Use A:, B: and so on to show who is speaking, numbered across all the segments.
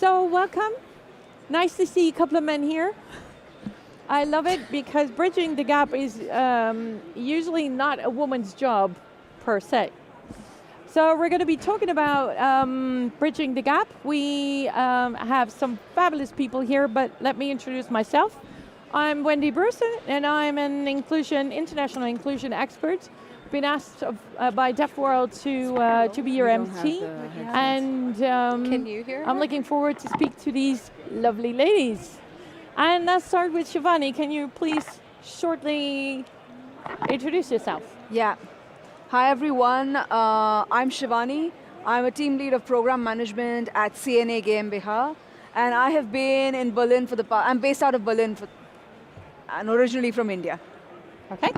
A: So welcome. Nice to see a couple of men here. I love it because bridging the gap is usually not a woman's job per se. So we're going to be talking about bridging the gap. We have some fabulous people here, but let me introduce myself. I'm Wendy Broersen, and I'm an international inclusion expert. Been asked by Devworld to be your MC, and
B: Can you hear
A: I'm
B: her?
A: looking forward to speak to these lovely ladies. And let's start with Shivany. Can you please shortly introduce yourself?
C: Yeah. Hi everyone, I'm Shivany. I'm a team lead of program management at CNA GmbH, and I have been in Berlin for the past, I'm based out of Berlin and originally from India.
A: Okay.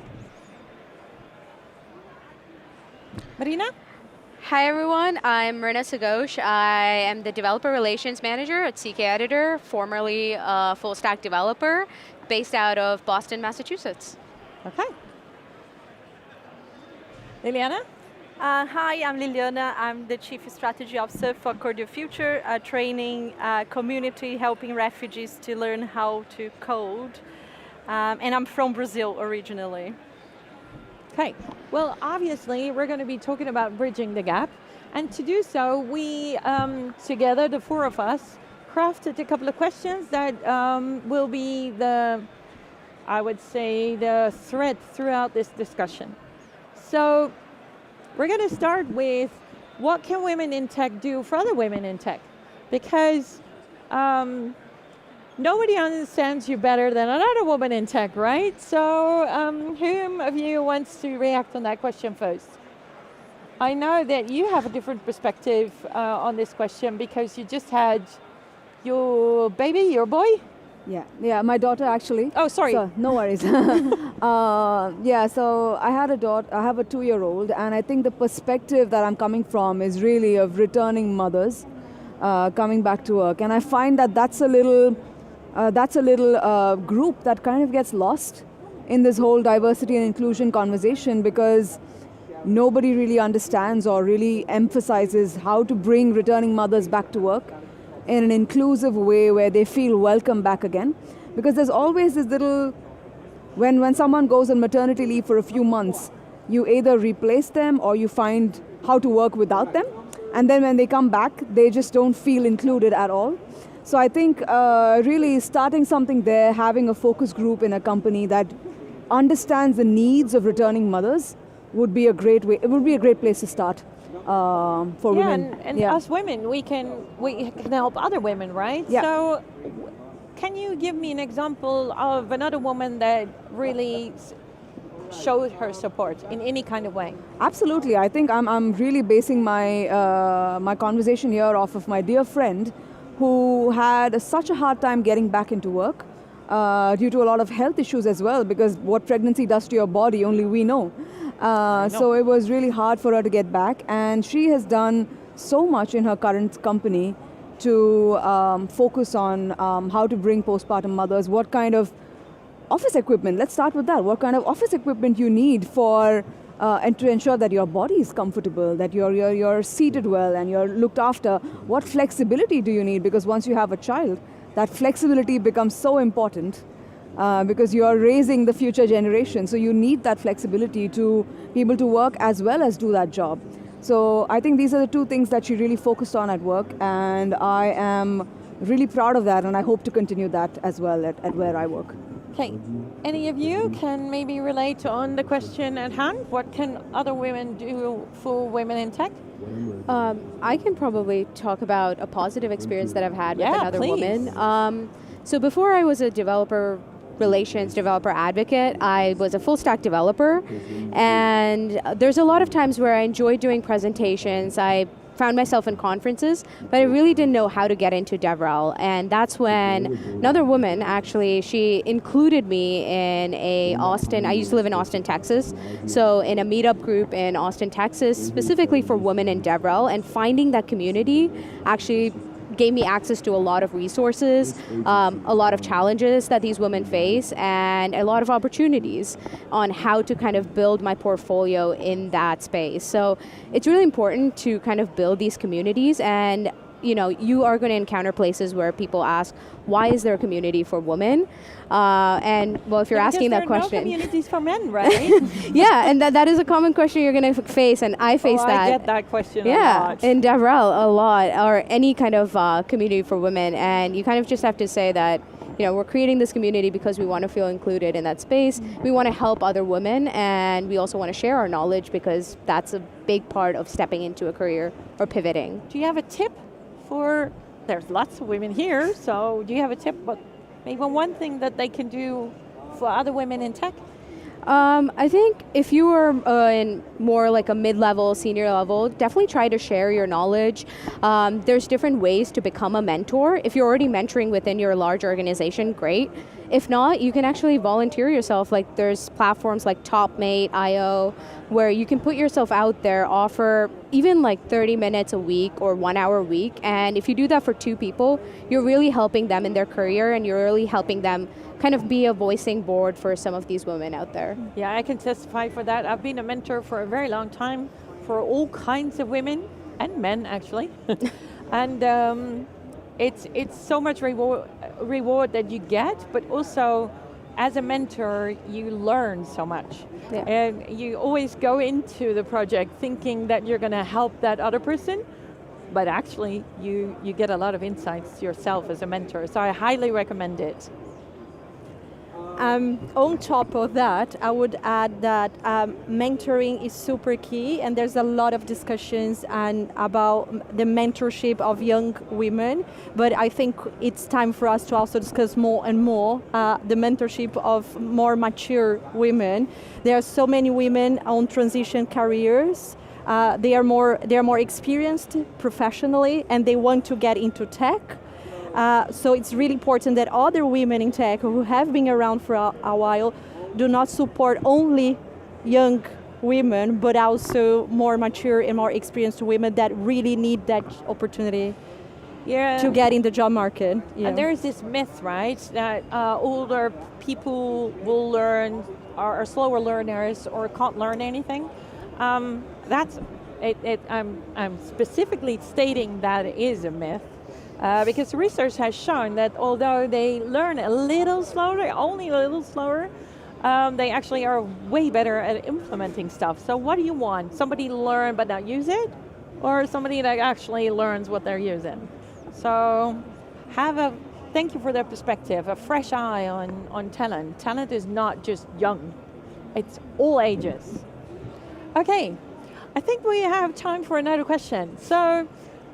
A: Mrina?
B: Hi everyone, I'm Mrina Sugoush. I am the Developer Relations Manager at CK Editor, formerly a FullStack developer, based out of Boston, Massachusetts.
A: Okay. Liliana?
D: Hi, I'm Liliana. I'm the Chief Strategy Officer for Code Future, a training community helping refugees to learn how to code. And I'm from Brazil originally.
A: Okay, well obviously we're going to be talking about bridging the gap, and to do so we, together, the four of us, crafted a couple of questions that will be I would say, the thread throughout this discussion. So we're going to start with what can women in tech do for other women in tech? Because nobody understands you better than another woman in tech, right? So whom of you wants to react on that question first? I know that you have a different perspective on this question because you just had your baby, your boy?
C: Yeah, my daughter actually.
A: Oh, sorry.
C: So, no worries. Yeah, so I had a daughter, I have a 2-year-old, and I think the perspective that I'm coming from is really of returning mothers coming back to work. And I find that that's a little group that kind of gets lost in this whole diversity and inclusion conversation because nobody really understands or really emphasizes how to bring returning mothers back to work in an inclusive way where they feel welcome back again. Because there's always this little, when someone goes on maternity leave for a few months, you either replace them or you find how to work without them. And then when they come back, they just don't feel included at all. So I think really starting something there, having a focus group in a company that understands the needs of returning mothers would be a great way. It would be a great place to start for women.
A: And us women, we can help other women, right?
C: Yeah.
A: So can you give me an example of another woman that really showed her support in any kind of way?
C: Absolutely. I think I'm really basing my my conversation here off of my dear friend who had such a hard time getting back into work due to a lot of health issues as well, because what pregnancy does to your body, only we know. So it was really hard for her to get back, and she has done so much in her current company to focus on how to bring postpartum mothers, what kind of office equipment, let's start with that, what kind of office equipment you need for and to ensure that your body is comfortable, that you're seated well and you're looked after. What flexibility do you need? Because once you have a child, that flexibility becomes so important because you're raising the future generation. So you need that flexibility to be able to work as well as do that job. So I think these are the two things that she really focused on at work, and I am really proud of that, and I hope to continue that as well at where I work.
A: Okay, any of you can maybe relate on the question at hand? What can other women do for women in tech?
B: I can probably talk about a positive experience that I've had with another
A: please.
B: woman. So before I was a developer advocate, I was a full stack developer, and there's a lot of times where I enjoyed doing presentations. I found myself in conferences, but I really didn't know how to get into DevRel, and that's when another woman, actually, she included me in I used to live in Austin, Texas, so in a meetup group in Austin, Texas, specifically for women in DevRel, and finding that community actually gave me access to a lot of resources, a lot of challenges that these women face, and a lot of opportunities on how to kind of build my portfolio in that space. So it's really important to kind of build these communities, and you are going to encounter places where people ask, why is there a community for women? And well, if you're asking that question,
A: there are no communities for men, right?
B: yeah, and that is a common question you're going to face, and I face that.
A: I get that question a lot.
B: In Devworld a lot, or any kind of community for women, and you kind of just have to say that we're creating this community because we want to feel included in that space. We want to help other women, and we also want to share our knowledge because that's a big part of stepping into a career or pivoting.
A: Do you have a tip for, there's lots of women here, so do you have a tip, but maybe one thing that they can do for other women in tech?
B: I think if you are in more like a mid-level, senior level, definitely try to share your knowledge. There's different ways to become a mentor. If you're already mentoring within your large organization, great. If not, you can actually volunteer yourself. Like there's platforms like Topmate.io where you can put yourself out there, offer even like 30 minutes a week or 1 hour a week. And if you do that for 2 people, you're really helping them in their career, and you're really helping them kind of be a voicing board for some of these women out there.
A: Yeah, I can testify for that. I've been a mentor for a very long time for all kinds of women and men, actually. And it's so much reward that you get, but also as a mentor, you learn so much.
B: Yeah.
A: And you always go into the project thinking that you're going to help that other person, but actually you get a lot of insights yourself as a mentor. So I highly recommend it.
D: On top of that, I would add that mentoring is super key, and there's a lot of discussions about the mentorship of young women, but I think it's time for us to also discuss more and more the mentorship of more mature women. There are so many women on transition careers. They are more experienced professionally, and they want to get into tech. So it's really important that other women in tech who have been around for a while do not support only young women, but also more mature and more experienced women that really need that opportunity to get in the job market. Yeah.
A: And there is this myth, right, that older people will learn, are slower learners or can't learn anything. That's it. I'm specifically stating that it is a myth. Because research has shown that although they learn a little slower, only a little slower, they actually are way better at implementing stuff. So what do you want? Somebody learn but not use it? Or somebody that actually learns what they're using? So thank you for that perspective, a fresh eye on talent. Talent is not just young, it's all ages. Okay, I think we have time for another question. So,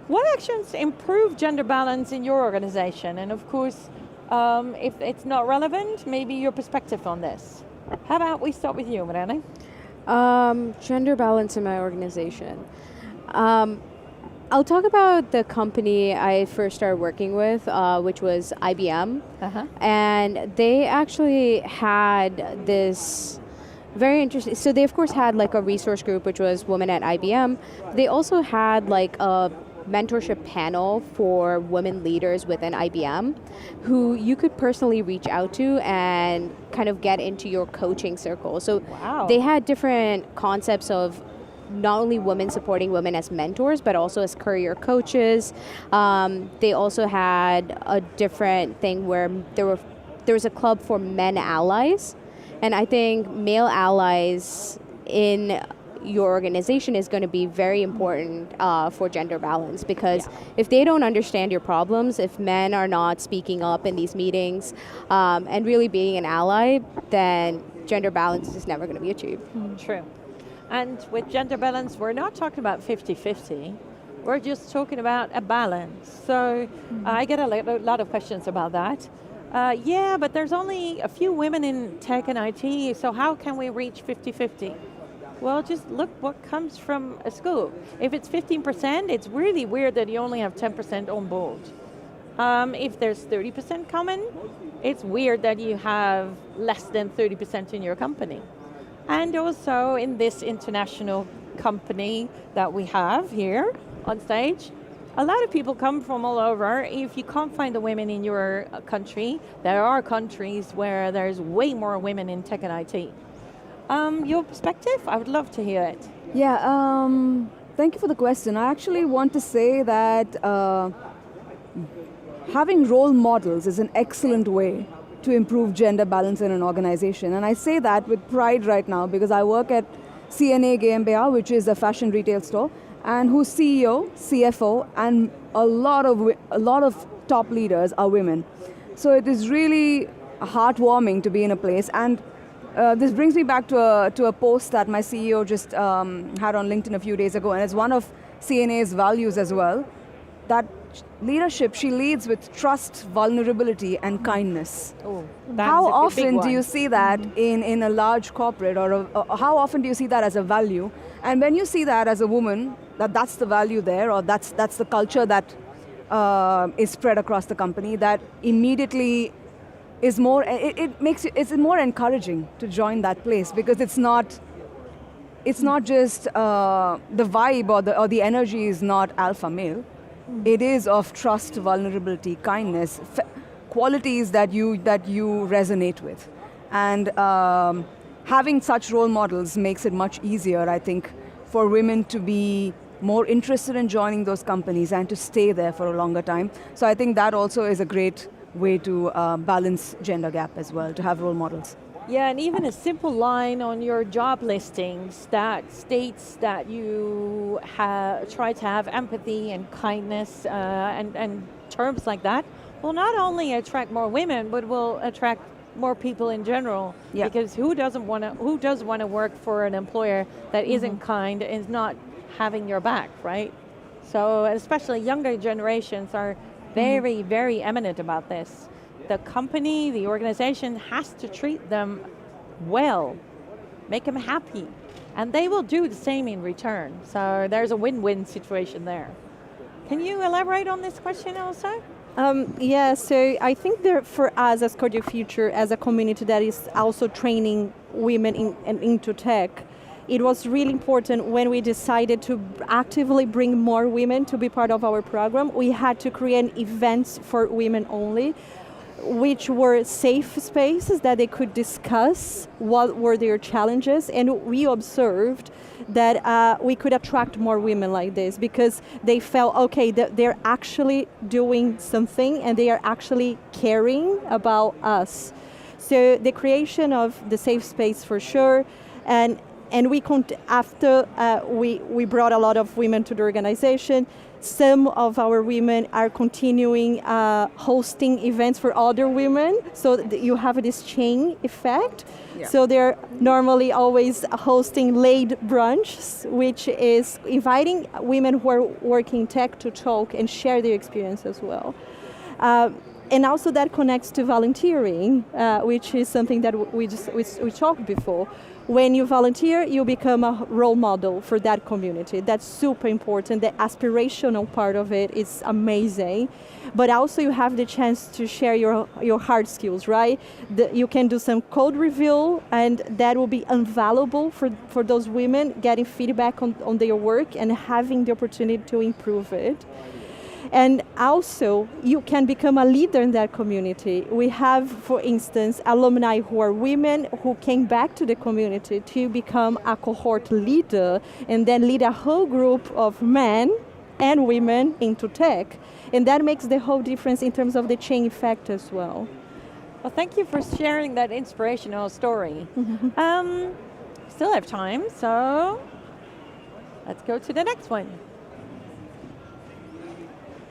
A: what actions improve gender balance in your organization? And of course, if it's not relevant, maybe your perspective on this. How about we start with you, Mrina?
B: Gender balance in my organization. I'll talk about the company I first started working with, which was IBM.
A: Uh-huh.
B: And they actually had this very interesting, so they of course had like a resource group, which was Women at IBM. They also had like a mentorship panel for women leaders within IBM who you could personally reach out to and kind of get into your coaching circle. So
A: wow.
B: They had different concepts of not only women supporting women as mentors, but also as career coaches. They also had a different thing where there was a club for men allies. And I think male allies in your organization is going to be very important for gender balance, because if they don't understand your problems, if men are not speaking up in these meetings and really being an ally, then gender balance is never going to be achieved.
A: True. And with gender balance, we're not talking about 50-50. We're just talking about a balance. So I get a lot of questions about that. Yeah, but there's only a few women in tech and IT, so how can we reach 50-50? Well, just look what comes from a school. If it's 15%, it's really weird that you only have 10% on board. If there's 30% common, it's weird that you have less than 30% in your company. And also in this international company that we have here on stage, a lot of people come from all over. If you can't find the women in your country, there are countries where there's way more women in tech and IT. Your perspective? I would love to hear it.
C: Yeah, Thank you for the question. I actually want to say that having role models is an excellent way to improve gender balance in an organization. And I say that with pride right now because I work at CNA GmbH, which is a fashion retail store, and whose CEO, CFO, and a lot of top leaders are women. So it is really heartwarming to be in a place. And this brings me back to a post that my CEO just had on LinkedIn a few days ago, and it's one of CNA's values as well, that leadership, she leads with trust, vulnerability, and kindness.
A: Oh,
C: how often do you
A: one.
C: see that in a large corporate, or how often do you see that as a value? And when you see that as a woman, that's the value there, or that's the culture that is spread across the company, that immediately is more, it's more encouraging to join that place, because it's not just the vibe or the energy is not alpha male. It is of trust, vulnerability, kindness, qualities that you resonate with. And having such role models makes it much easier, I think, for women to be more interested in joining those companies and to stay there for a longer time. So I think that also is a great way to balance gender gap as well, to have role models.
A: Yeah, and even a simple line on your job listings that states that you try to have empathy and kindness and terms like that will not only attract more women, but will attract more people in general.
C: Yeah.
A: Because who does want to work for an employer that isn't kind and is not having your back, right? So especially younger generations are very, very eminent about this. The company, the organization has to treat them well, make them happy, and they will do the same in return. So there's a win-win situation there. Can you elaborate on this question also?
D: Yeah, so I think there, for us as Cordio Future, as a community that is also training women into tech, it was really important when we decided to actively bring more women to be part of our program. We had to create events for women only, which were safe spaces that they could discuss what were their challenges, and we observed that we could attract more women like this because they felt, okay, that they're actually doing something and they are actually caring about us. So the creation of the safe space for sure, and we after we brought a lot of women to the organization. Some of our women are continuing hosting events for other women, so you have this chain effect. Yeah. So they're normally always hosting late brunches, which is inviting women who are working tech to talk and share their experience as well. And also that connects to volunteering, which is something that we talked before. When you volunteer, you become a role model for that community. That's super important. The aspirational part of it is amazing. But also you have the chance to share your hard skills, right? You can do some code review, and that will be invaluable for those women getting feedback on their work and having the opportunity to improve it. And also, you can become a leader in that community. We have, for instance, alumni who are women who came back to the community to become a cohort leader and then lead a whole group of men and women into tech. And that makes the whole difference in terms of the chain effect as well.
A: Well, thank you for sharing that inspirational story. Still have time, so let's go to the next one.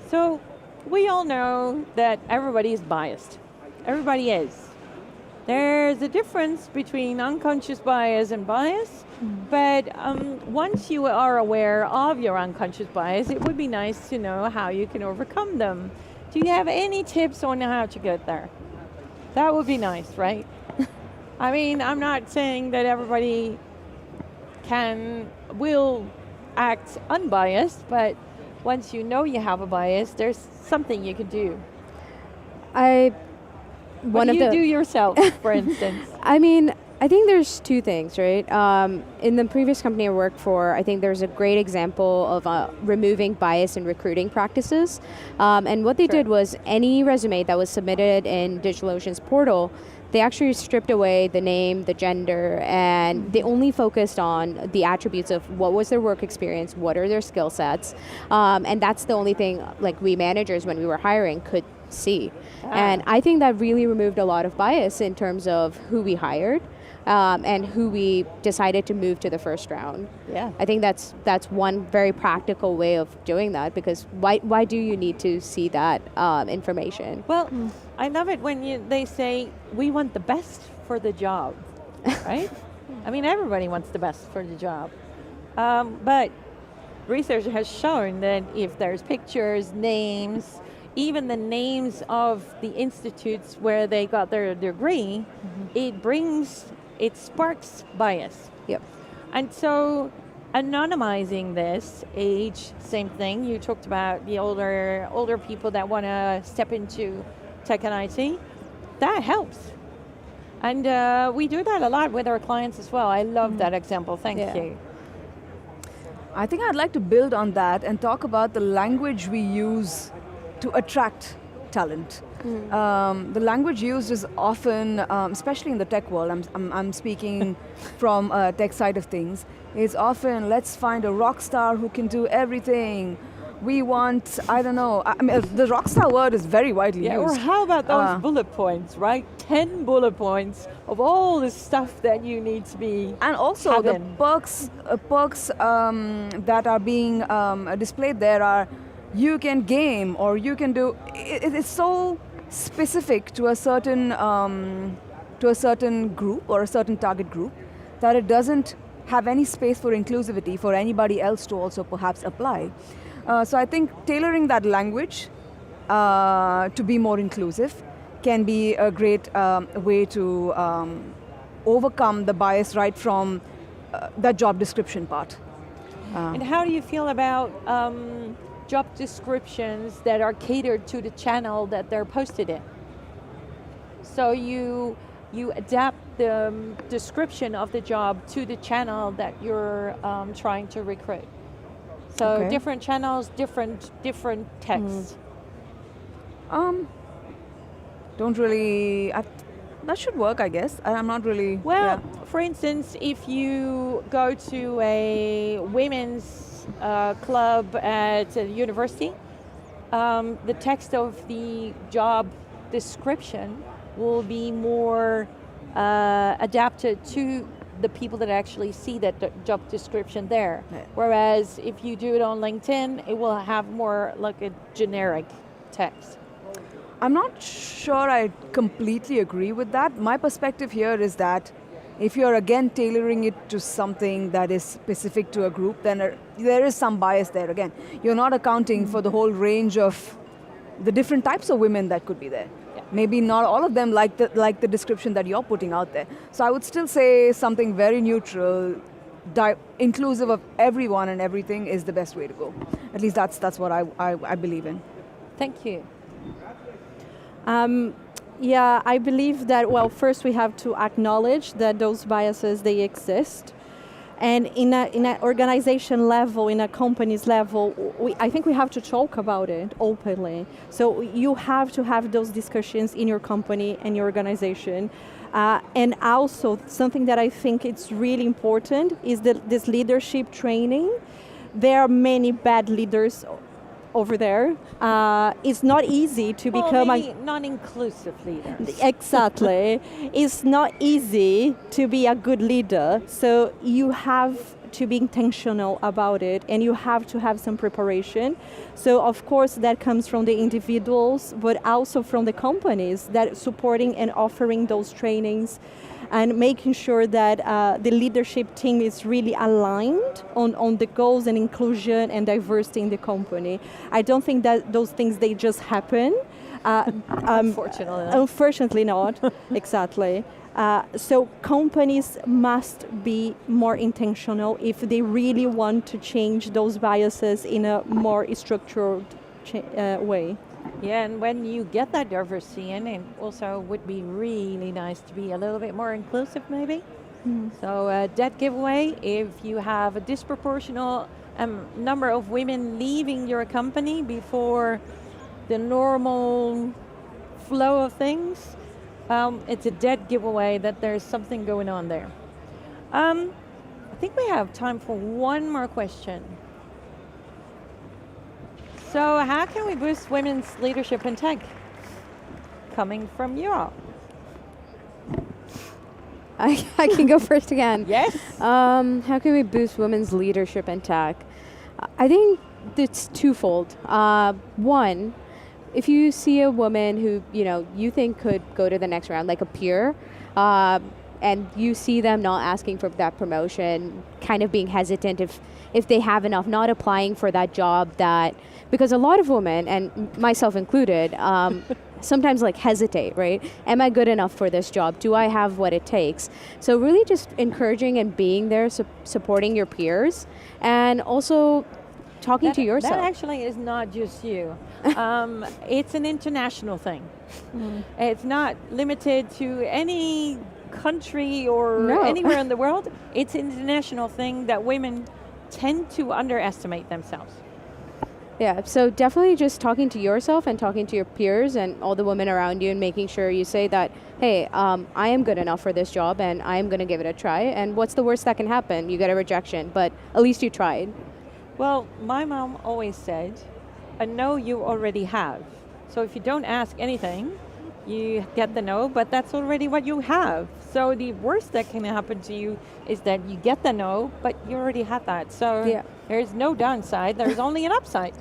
A: So we all know that everybody is biased. Everybody is. There's a difference between unconscious bias and bias, but once you are aware of your unconscious bias, it would be nice to know how you can overcome them. Do you have any tips on how to get there? That would be nice, right? I mean, I'm not saying that everybody will act unbiased, but once you know you have a bias, there's something you can do.
B: What do you
A: do yourself, for instance?
B: I mean, I think there's two things, right? In the previous company I worked for, I think there's a great example of removing bias in recruiting practices. And what they did was any resume that was submitted in DigitalOcean's portal, they actually stripped away the name, the gender, and they only focused on the attributes of what was their work experience, what are their skill sets, and that's the only thing like we managers when we were hiring could see. And I think that really removed a lot of bias in terms of who we hired. And who we decided to move to the first round.
A: Yeah.
B: I think that's one very practical way of doing that, because why do you need to see that information?
A: Well, I love it when they say, we want the best for the job, right? I mean, everybody wants the best for the job. But research has shown that if there's pictures, names, even the names of the institutes where they got their degree, it sparks bias.
B: Yep.
A: And so anonymizing this, age, same thing. You talked about the older people that want to step into tech and IT. That helps. And we do that a lot with our clients as well. I love that example. Thank you.
C: I think I'd like to build on that and talk about the language we use to attract talent. The language used is often, especially in the tech world, I'm speaking from tech side of things, is often, let's find a rock star who can do everything. We want, I don't know, I mean, the rock star word is very widely used.
A: Or how about those bullet points, right? 10 bullet points of all the stuff that you need to be
C: and also
A: having.
C: the perks that are being displayed there are, you can game or you can do, it is so specific to a certain group or a certain target group that it doesn't have any space for inclusivity for anybody else to also perhaps apply. So I think tailoring that language to be more inclusive can be a great way to overcome the bias right from that job description part.
A: And how do you feel about job descriptions that are catered to the channel that they're posted in? So you adapt the description of the job to the channel that you're trying to recruit. So different channels, different texts.
C: Don't really. That should work, I guess. I'm not really.
A: Well, for instance, if you go to a women's club at a university, the text of the job description will be more adapted to the people that actually see that job description there.
C: Yeah.
A: Whereas if you do it on LinkedIn, it will have more like a generic text.
C: I'm not sure I completely agree with that. My perspective here is that if you're again tailoring it to something that is specific to a group, then there is some bias there again. You're not accounting for the whole range of the different types of women that could be there. Yeah. Maybe not all of them like the description that you're putting out there. So I would still say something very neutral, inclusive of everyone and everything is the best way to go. At least that's what I believe in.
A: Thank you.
D: Yeah, I believe that, well, first we have to acknowledge that those biases, they exist. And in an organization level, in a company's level, I think we have to talk about it openly. So you have to have those discussions in your company and your organization. And also, something that I think it's really important is this leadership training. There are many bad leaders over there. It's not easy to become
A: a non-inclusive leader.
D: Exactly. It's not easy to be a good leader. So you have to be intentional about it, and you have to have some preparation. So of course that comes from the individuals, but also from the companies that supporting and offering those trainings, and making sure that the leadership team is really aligned on the goals and inclusion and diversity in the company. I don't think that those things, they just happen. Unfortunately not, exactly. So companies must be more intentional if they really want to change those biases in a more structured way.
A: Yeah, and when you get that diversity in, it also would be really nice to be a little bit more inclusive, maybe. So that giveaway, if you have a disproportional number of women leaving your company before the normal flow of things, it's a dead giveaway that there's something going on there. I think we have time for one more question. So how can we boost women's leadership in tech? Coming from you all.
B: I can go first again.
A: Yes.
B: How can we boost women's leadership in tech? I think it's twofold. One, if you see a woman who you think could go to the next round, like a peer, and you see them not asking for that promotion, kind of being hesitant if they have enough, not applying for that job because a lot of women, and myself included, sometimes hesitate, right? Am I good enough for this job? Do I have what it takes? So really just encouraging and being there, supporting your peers, and also talking to yourself.
A: That actually is not just you. It's an international thing. It's not limited to any country or anywhere in the world. It's an international thing that women tend to underestimate themselves.
B: Yeah, so definitely just talking to yourself and talking to your peers and all the women around you and making sure you say that, hey, I am good enough for this job and I am going to give it a try. And what's the worst that can happen? You get a rejection, but at least you tried.
A: Well, my mom always said, a no you already have. So if you don't ask anything, you get the no, but that's already what you have. So the worst that can happen to you is that you get the no, but you already have that. So there's no downside, there's only an upside.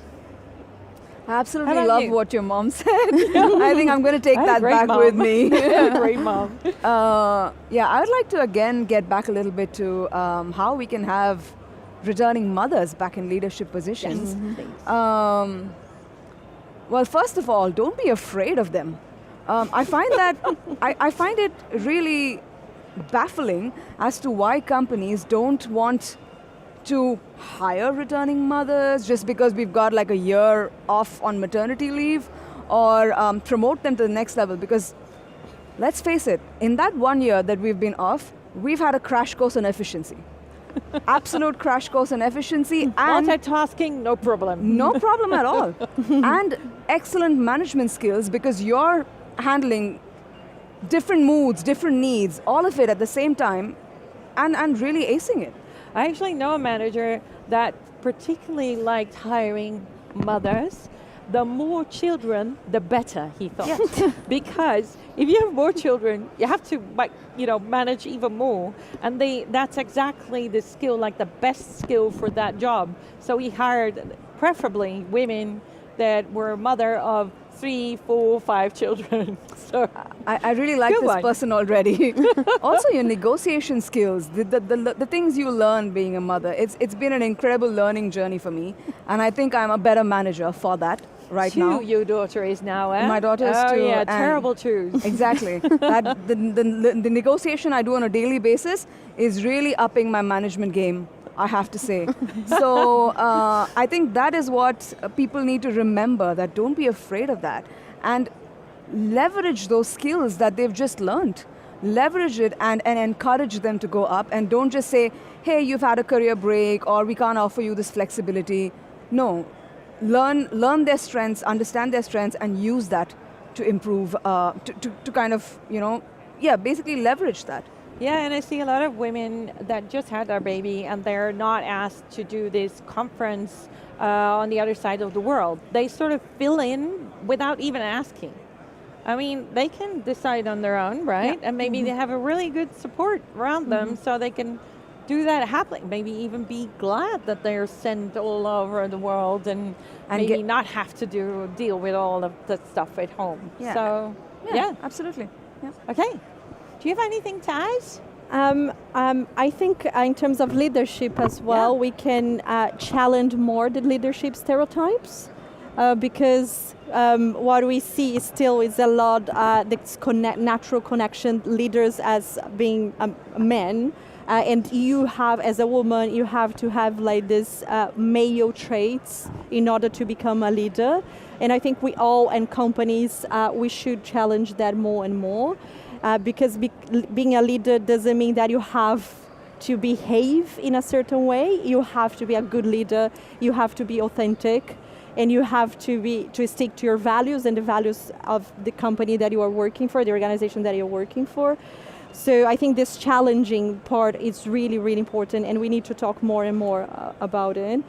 C: I absolutely love what your mom said. I think I'm going to take that back with me.
A: Great mom.
C: I would like to again get back a little bit to how we can have returning mothers back in leadership positions. Yes, well, first of all, don't be afraid of them. I find that I find it really baffling as to why companies don't want to hire returning mothers just because we've got a year off on maternity leave, or promote them to the next level. Because let's face it, in that 1 year that we've been off, we've had a crash course on efficiency. Absolute crash course on efficiency. And
A: multitasking, no problem.
C: No problem at all. And excellent management skills, because you're handling different moods, different needs, all of it at the same time, and really acing it.
A: I actually know a manager that particularly liked hiring mothers. The more children, the better, he thought. Yes. Because if you have more children, you have to manage even more. And that's exactly the skill, the best skill for that job. So he hired preferably women that were mother of 3, 4, 5 children. So
C: I really like this person already. Also, your negotiation skills, the things you learn being a mother, it's been an incredible learning journey for me, and I think I'm a better manager for that now.
A: Your daughter is now, eh?
C: My daughter is 2.
A: Oh yeah, terrible twos.
C: Exactly. The negotiation I do on a daily basis is really upping my management game, I have to say. So I think that is what people need to remember, that don't be afraid of that. And leverage those skills that they've just learned. Leverage it and encourage them to go up, and don't just say, hey, you've had a career break, or we can't offer you this flexibility. No, learn their strengths, understand their strengths, and use that to improve, to kind of, basically leverage that.
A: Yeah, and I see a lot of women that just had their baby and they're not asked to do this conference on the other side of the world. They sort of fill in without even asking. I mean, they can decide on their own, right? Yeah. And maybe they have a really good support around them, so they can do that happily. Maybe even be glad that they're sent all over the world and maybe not have to deal with all of the stuff at home.
C: Yeah.
A: So,
C: yeah. Absolutely. Yeah.
A: Okay. Do you have anything to add?
D: I think in terms of leadership as well, we can challenge more the leadership stereotypes, because what we see is still a lot this natural connection, leaders as being men, and you have, as a woman, you have to have this male traits in order to become a leader. And I think we all, and companies, we should challenge that more and more, because being a leader doesn't mean that you have to behave in a certain way. You have to be a good leader, you have to be authentic, and you have to stick to your values and the values of the company that you are working for, the organization that you're working for. So I think this challenging part is really, really important, and we need to talk more and more about it.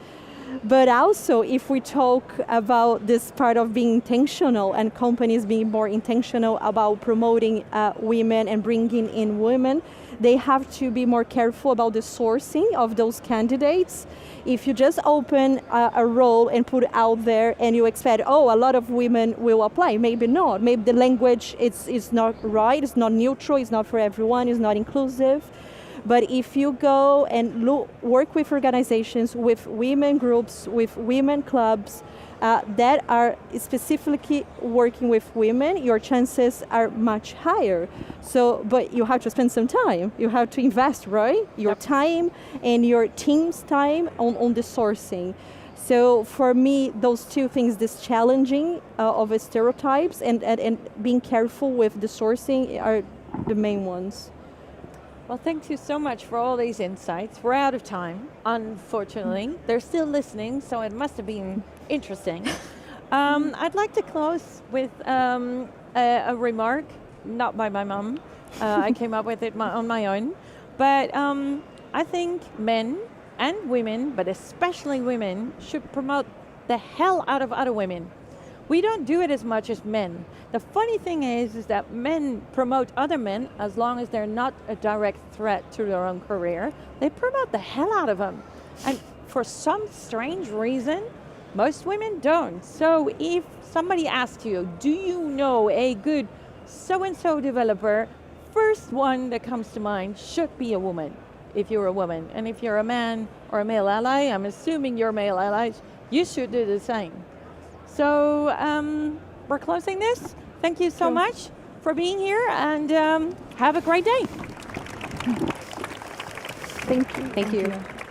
D: But also, if we talk about this part of being intentional and companies being more intentional about promoting women and bringing in women, they have to be more careful about the sourcing of those candidates. If you just open a role and put it out there and you expect, oh, a lot of women will apply, maybe not. Maybe the language is not right, it's not neutral, it's not for everyone, it's not inclusive. But if you go and work with organizations, with women groups, with women clubs that are specifically working with women, your chances are much higher. So, but you have to spend some time. You have to invest, right? Your time and your team's time on the sourcing. So for me, those two things, this challenging of stereotypes and being careful with the sourcing are the main ones.
A: Well, thank you so much for all these insights. We're out of time, unfortunately. They're still listening, so it must have been interesting. I'd like to close with a remark, not by my mum. I came up with it on my own. But I think men and women, but especially women, should promote the hell out of other women. We don't do it as much as men. The funny thing is that men promote other men as long as they're not a direct threat to their own career. They promote the hell out of them. And for some strange reason, most women don't. So if somebody asks you, do you know a good so-and-so developer, first one that comes to mind should be a woman, if you're a woman. And if you're a man or a male ally, I'm assuming you're male allies, you should do the same. So we're closing this. Thank you so much for being here, and have a great day.
C: Thank you.
B: Thank you.